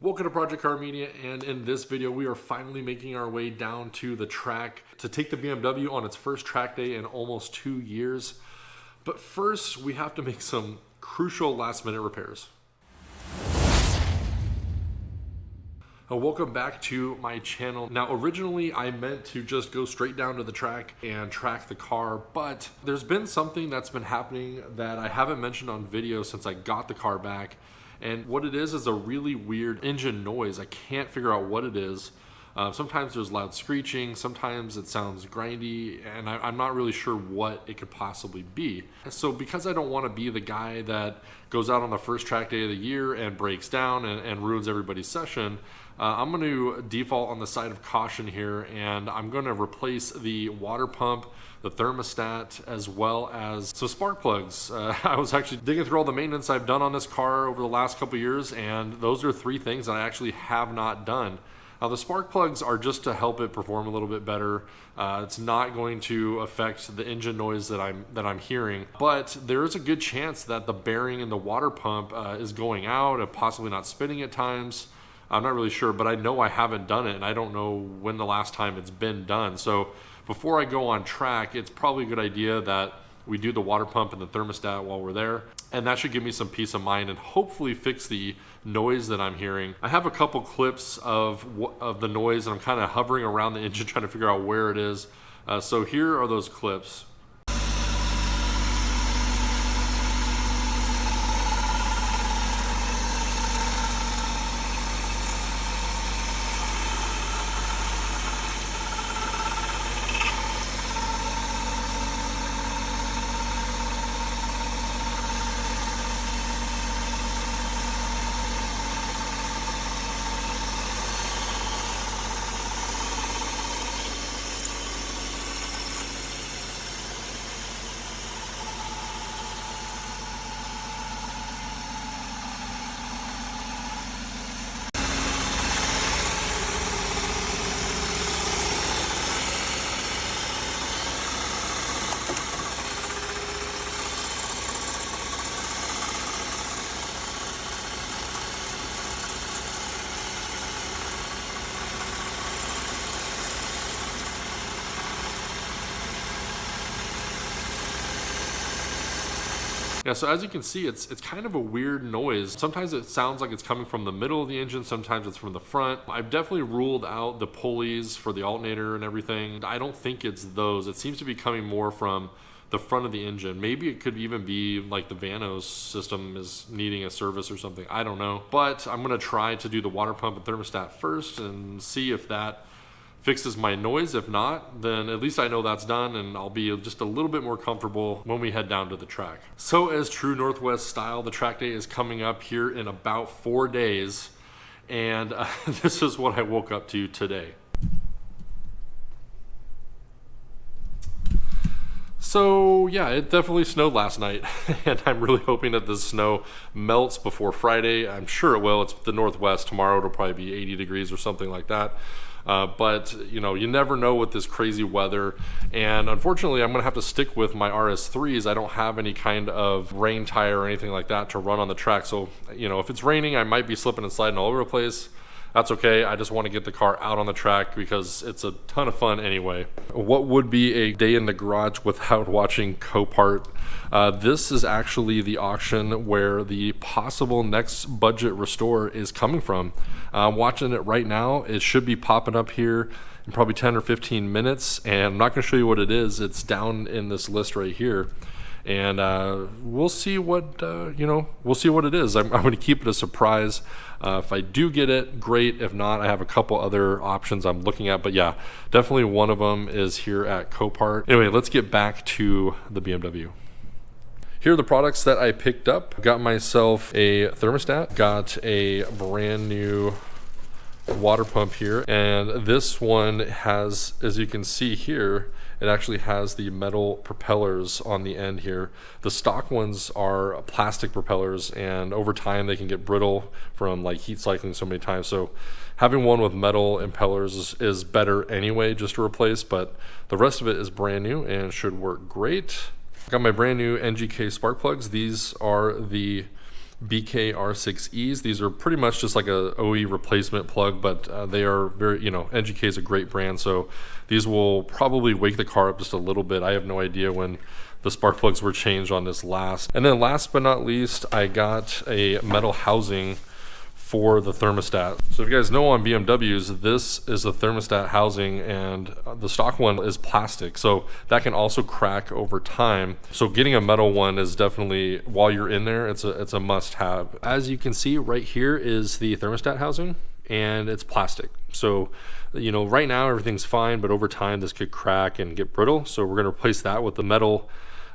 Welcome to Project Car Media, and in this video we are finally making our way down to the track to take the BMW on its first track day in almost 2 years. But first we have to make some crucial last minute repairs. Welcome back to my channel. Now originally I meant to just go straight down to the track and track the car, but there's been something that's been happening that I haven't mentioned on video since I got the car back. And what it is a really weird engine noise. I can't figure out what it is. Sometimes there's loud screeching, sometimes it sounds grindy, and I'm not really sure what it could possibly be. So because I don't want to be the guy that goes out on the first track day of the year and breaks down and ruins everybody's session, I'm going to default on the side of caution here, and I'm going to replace the water pump, the thermostat, as well as some spark plugs. I was actually digging through all the maintenance I've done on this car over the last couple years, and those are 3 things that I actually have not done. Now the spark plugs are just to help it perform a little bit better. It's not going to affect the engine noise that I'm hearing, but there is a good chance that the bearing in the water pump is going out and possibly not spinning at times. I'm not really sure, but I know I haven't done it, and I don't know when the last time it's been done. So before I go on track, it's probably a good idea that we do the water pump and the thermostat while we're there, and that should give me some peace of mind and hopefully fix the noise that I'm hearing. I have a couple clips of the noise, and I'm kind of hovering around the engine trying to figure out where it is. So here are those clips. Yeah, so as you can see, it's kind of a weird noise. Sometimes it sounds like it's coming from the middle of the engine, sometimes it's from the front. I've definitely ruled out the pulleys for the alternator and everything. I don't think it's those. It seems to be coming more from the front of the engine. Maybe it could even be like the Vanos system is needing a service or something. I don't know. But I'm gonna try to do the water pump and thermostat first and see if that fixes my noise. If not, then at least I know that's done, and I'll be just a little bit more comfortable when we head down to the track. So as true Northwest style, the track day is coming up here in about 4 days, and this is what I woke up to today. So yeah, it definitely snowed last night, and I'm really hoping that the snow melts before Friday. I'm sure it will. It's the Northwest. Tomorrow it'll probably be 80 degrees or something like that. But you know, you never know with this crazy weather, and unfortunately I'm gonna have to stick with my RS3s. I don't have any kind of rain tire or anything like that to run on the track, so you know, if it's raining I might be slipping and sliding all over the place. That's okay. I just want to get the car out on the track because it's a ton of fun anyway. What would be a day in the garage without watching Copart? This is actually the auction where the possible next budget restore is coming from. I'm watching it right now. It should be popping up here in probably 10 or 15 minutes, and I'm not going to show you what it is. It's down in this list right here. And we'll see what we'll see what it is. I'm going to keep it a surprise. If I do get it, great. If not, I have a couple other options I'm looking at, but yeah, definitely one of them is here at Copart. Anyway, let's get back to the BMW. Here are the products that I picked up. Got myself a thermostat, got a brand new water pump here, and this one has, as you can see here, it actually has the metal propellers on the end here. The stock ones are plastic propellers, and over time they can get brittle from like heat cycling so many times. So having one with metal impellers is better anyway, just to replace, but the rest of it is brand new and should work great. Got my brand new NGK spark plugs. These are the BKR6Es. These are pretty much just like a OE replacement plug, but they are very, NGK is a great brand, so these will probably wake the car up just a little bit. I have no idea when the spark plugs were changed on this last. And then last but not least, I got a metal housing for the thermostat. So if you guys know, on BMWs, this is a thermostat housing, and the stock one is plastic, so that can also crack over time. So getting a metal one is definitely, while you're in there, it's a must have. As you can see right here is the thermostat housing, and it's plastic. So right now everything's fine, but over time this could crack and get brittle, so we're going to replace that with the metal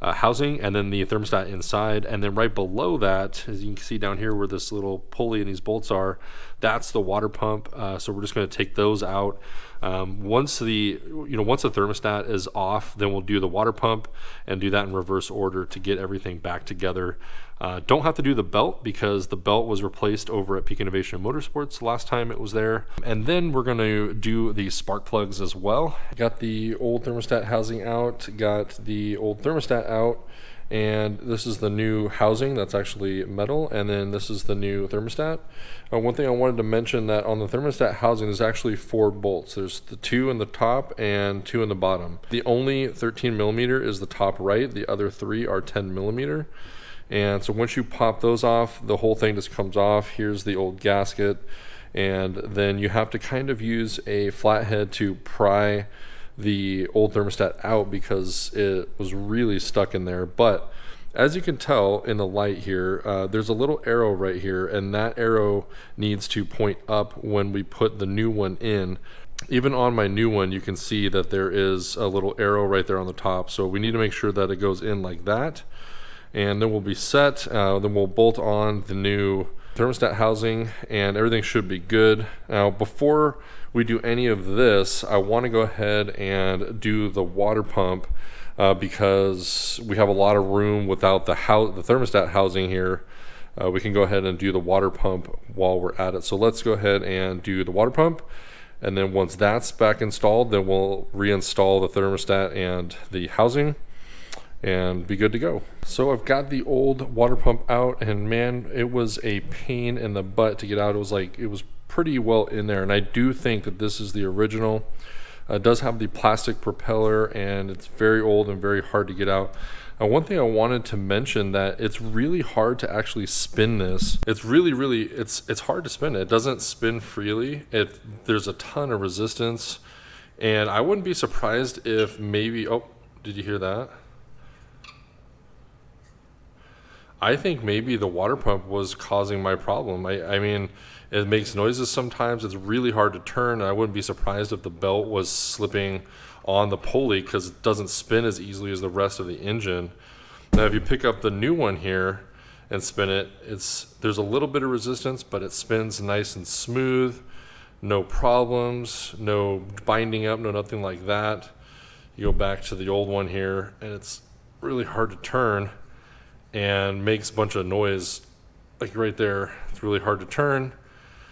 housing, and then the thermostat inside. And then right below that, as you can see down here where this little pulley and these bolts are, that's the water pump. So we're just going to take those out. Once the thermostat is off, then we'll do the water pump and do that in reverse order to get everything back together. Don't have to do the belt because the belt was replaced over at Peak Innovation Motorsports last time it was there. And then we're going to do the spark plugs as well. Got the old thermostat housing out, got the old thermostat out, and this is the new housing that's actually metal, and then this is the new thermostat. One thing I wanted to mention, that on the thermostat housing there's actually 4 bolts. There's the 2 in the top and 2 in the bottom. The only 13 millimeter is the top right, the other 3 are 10 millimeter. And so once you pop those off, the whole thing just comes off. Here's the old gasket, and then you have to kind of use a flathead to pry the old thermostat out because it was really stuck in there. But as you can tell in the light here, there's a little arrow right here, and that arrow needs to point up when we put the new one in. Even on my new one, you can see that there is a little arrow right there on the top, so we need to make sure that it goes in like that. And then we'll be set. Then we'll bolt on the new thermostat housing, and everything should be good. Now, before we do any of this, I want to go ahead and do the water pump because we have a lot of room without the thermostat housing here. We can go ahead and do the water pump while we're at it. So let's go ahead and do the water pump. And then once that's back installed, then we'll reinstall the thermostat and the housing and be good to go. So I've got the old water pump out, and man, it was a pain in the butt to get out. It was pretty well in there, and I do think that this is the original. It does have the plastic propeller, and it's very old and very hard to get out. One thing I wanted to mention, that it's really hard to actually spin this. It's it's hard to spin it. It doesn't spin freely. There's a ton of resistance, and I wouldn't be surprised if maybe, oh, did you hear that? I think maybe the water pump was causing my problem. I mean, it makes noises sometimes. It's really hard to turn, and I wouldn't be surprised if the belt was slipping on the pulley because it doesn't spin as easily as the rest of the engine. Now, if you pick up the new one here and spin it, there's a little bit of resistance, but it spins nice and smooth. No problems, no binding up, no nothing like that. You go back to the old one here, and it's really hard to turn and makes a bunch of noise like right there. It's really hard to turn.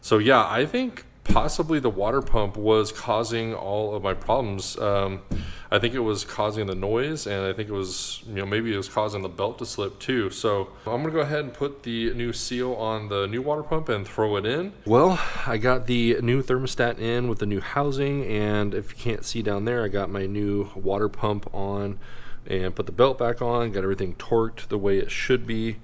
So yeah, I think possibly the water pump was causing all of my problems. I think it was causing the noise, and I think it was, maybe it was causing the belt to slip too. So I'm gonna go ahead and put the new seal on the new water pump and throw it in. Well, I got the new thermostat in with the new housing, and if you can't see down there, I got my new water pump on and put the belt back on, got everything torqued the way it should be.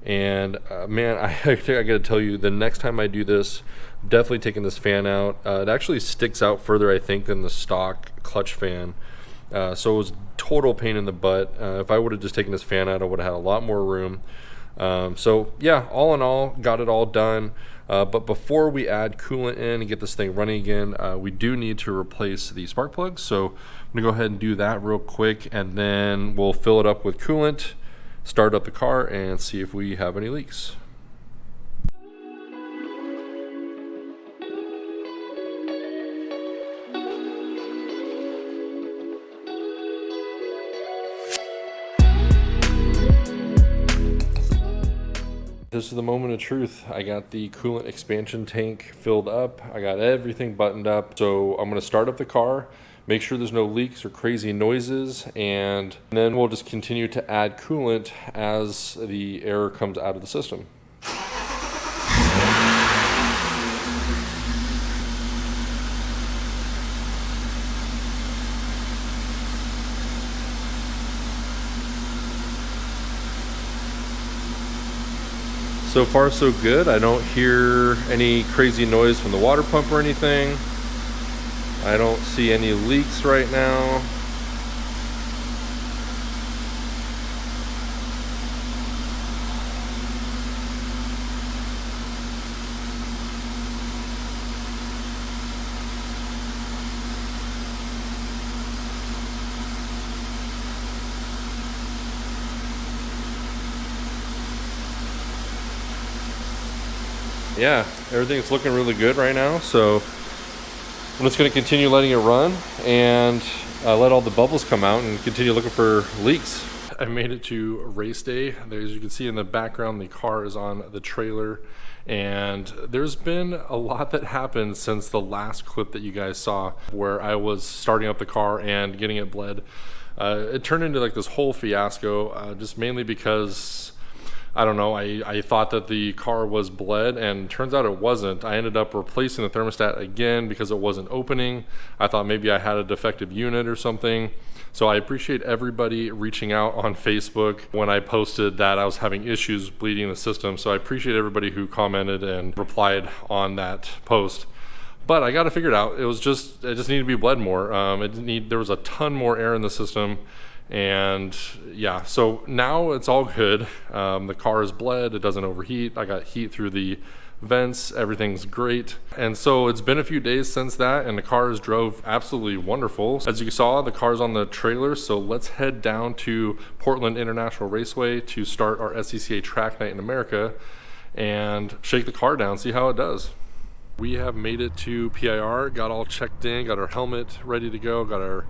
And man, I gotta tell you, the next time I do this, definitely taking this fan out. It actually sticks out further, I think, than the stock clutch fan. So it was total pain in the butt. If I would have just taken this fan out, I would have had a lot more room. So yeah, all in all, got it all done. But before we add coolant in and get this thing running again, we do need to replace the spark plugs. So I'm gonna go ahead and do that real quick, and then we'll fill it up with coolant, start up the car, and see if we have any leaks. This is the moment of truth. I got the coolant expansion tank filled up. I got everything buttoned up. So I'm gonna start up the car, make sure there's no leaks or crazy noises, and then we'll just continue to add coolant as the air comes out of the system. So far so good. I don't hear any crazy noise from the water pump or anything. I don't see any leaks right now. Yeah, everything's looking really good right now, so I'm just going to continue letting it run and let all the bubbles come out and continue looking for leaks. I made it to race day. As you can see in the background, the car is on the trailer, and there's been a lot that happened since the last clip that you guys saw where I was starting up the car and getting it bled. It turned into like this whole fiasco, just mainly because I don't know, I thought that the car was bled, and turns out it wasn't. I ended up replacing the thermostat again because it wasn't opening. I thought maybe I had a defective unit or something. So I appreciate everybody reaching out on Facebook when I posted that I was having issues bleeding the system. So I appreciate everybody who commented and replied on that post. But I got to figure it out. It just needed to be bled more. There was a ton more air in the system. And yeah, so now it's all good. The car is bled, it doesn't overheat. I got heat through the vents, everything's great. And so it's been a few days since that, and the car has drove absolutely wonderful. As you saw, the car's on the trailer, so let's head down to Portland International Raceway to start our SCCA track night in America and shake the car down, see how it does. We have made it to PIR, got all checked in, got our helmet ready to go, got our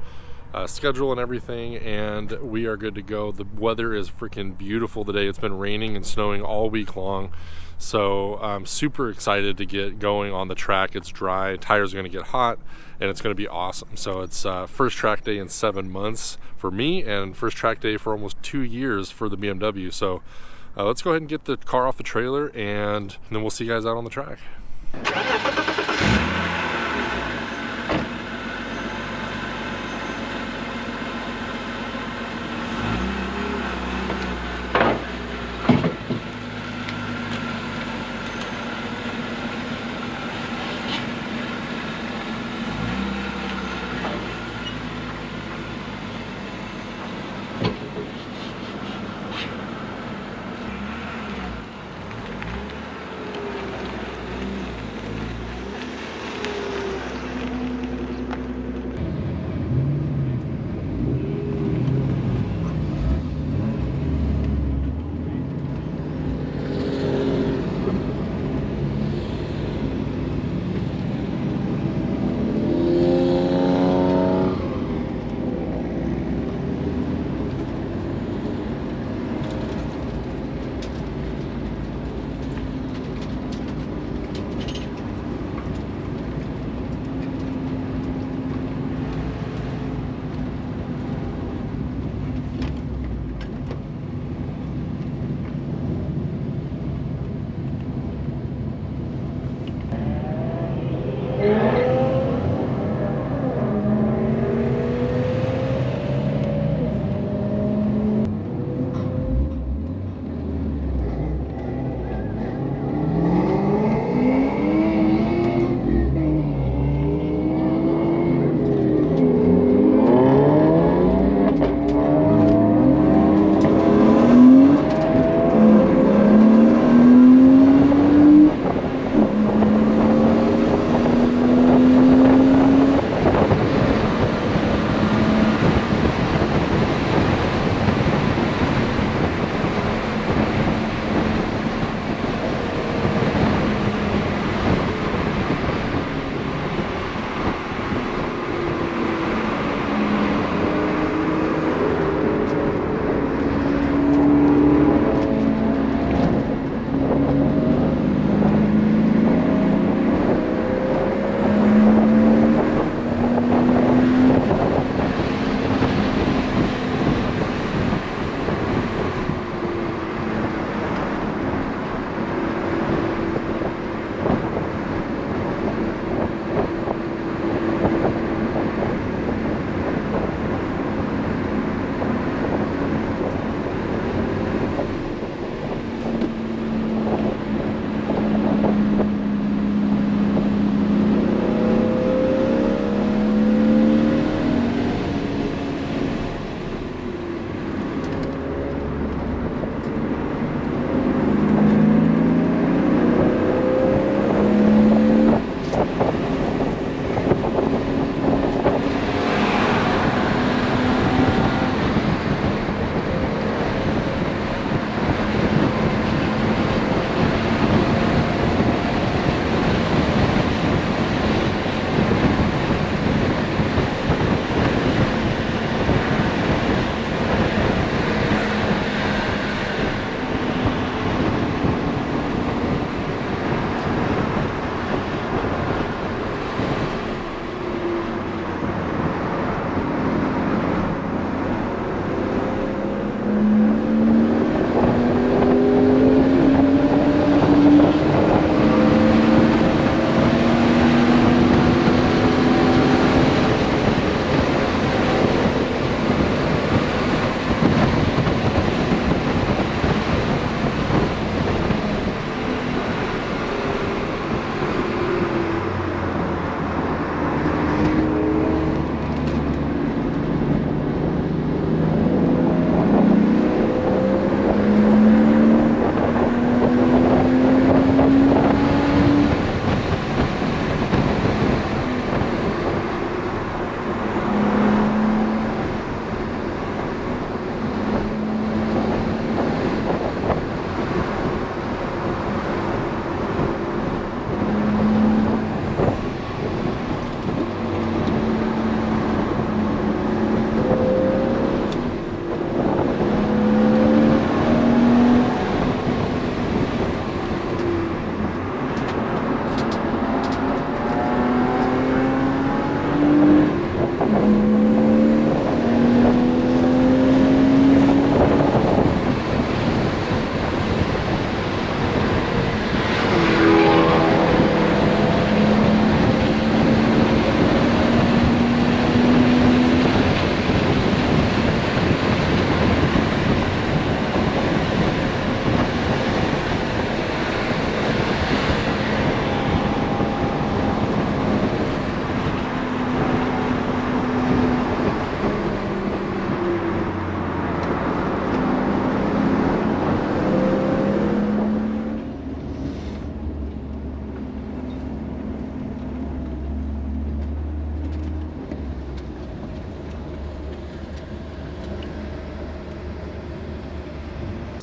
schedule and everything, and we are good to go. The weather is freaking beautiful today. It's been raining and snowing all week long, so I'm super excited to get going on the track. It's dry, tires are going to get hot, and it's going to be awesome. So it's first track day in 7 months for me, and first track day for almost 2 years for the BMW. So let's go ahead and get the car off the trailer, and then we'll see you guys out on the track.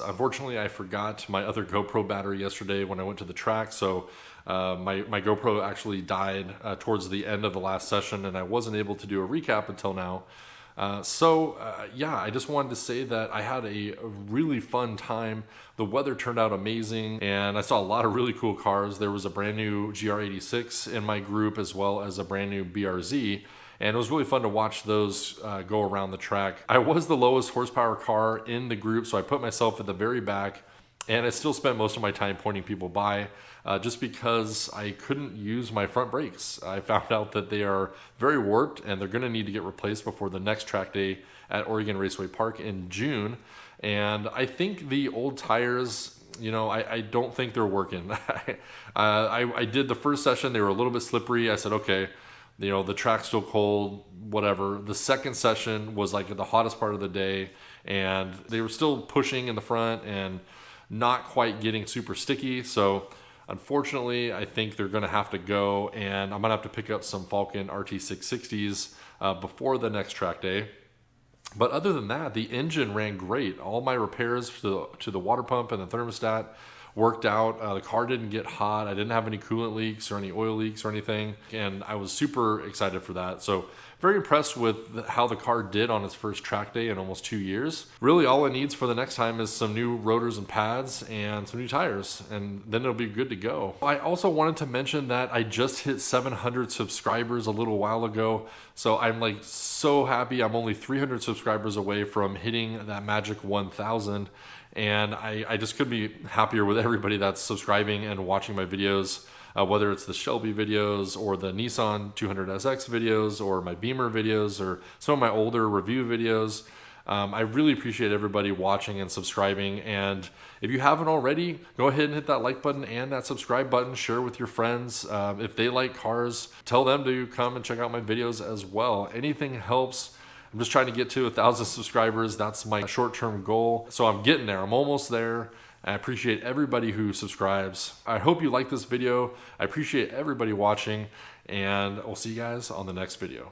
unfortunately I forgot my other GoPro battery yesterday when I went to the track, so my GoPro actually died towards the end of the last session, and I wasn't able to do a recap until now. Yeah, I just wanted to say that I had a really fun time. The weather turned out amazing, and I saw a lot of really cool cars. There was a brand new GR86 in my group, as well as a brand new BRZ. And it was really fun to watch those go around the track. I was the lowest horsepower car in the group, so I put myself at the very back, and I still spent most of my time pointing people by just because I couldn't use my front brakes. I found out that they are very warped, and they're gonna need to get replaced before the next track day at Oregon Raceway Park in June. And I think the old tires, you know, I don't think they're working. I did the first session, they were a little bit slippery. I said, okay, you know, the track's still cold, whatever. The second session was like the hottest part of the day, and they were still pushing in the front and not quite getting super sticky. So unfortunately, I think they're gonna have to go, and I'm gonna have to pick up some Falken RT660s before the next track day. But other than that, the engine ran great. All my repairs to the water pump and the thermostat worked out. The car didn't get hot. I didn't have any coolant leaks or any oil leaks or anything. And I was super excited for that. So very impressed with how the car did on its first track day in almost 2 years. Really all it needs for the next time is some new rotors and pads and some new tires, and then it'll be good to go. I also wanted to mention that I just hit 700 subscribers a little while ago. So I'm like so happy. I'm only 300 subscribers away from hitting that magic 1,000. And I just couldn't be happier with everybody that's subscribing and watching my videos, whether it's the Shelby videos or the Nissan 200SX videos or my Beamer videos or some of my older review videos. I really appreciate everybody watching and subscribing. And if you haven't already, go ahead and hit that like button and that subscribe button. Share with your friends. If they like cars, tell them to come and check out my videos as well. Anything helps. I'm just trying to get to 1,000 subscribers. That's my short-term goal. So I'm getting there. I'm almost there. I appreciate everybody who subscribes. I hope you like this video. I appreciate everybody watching, and I'll see you guys on the next video.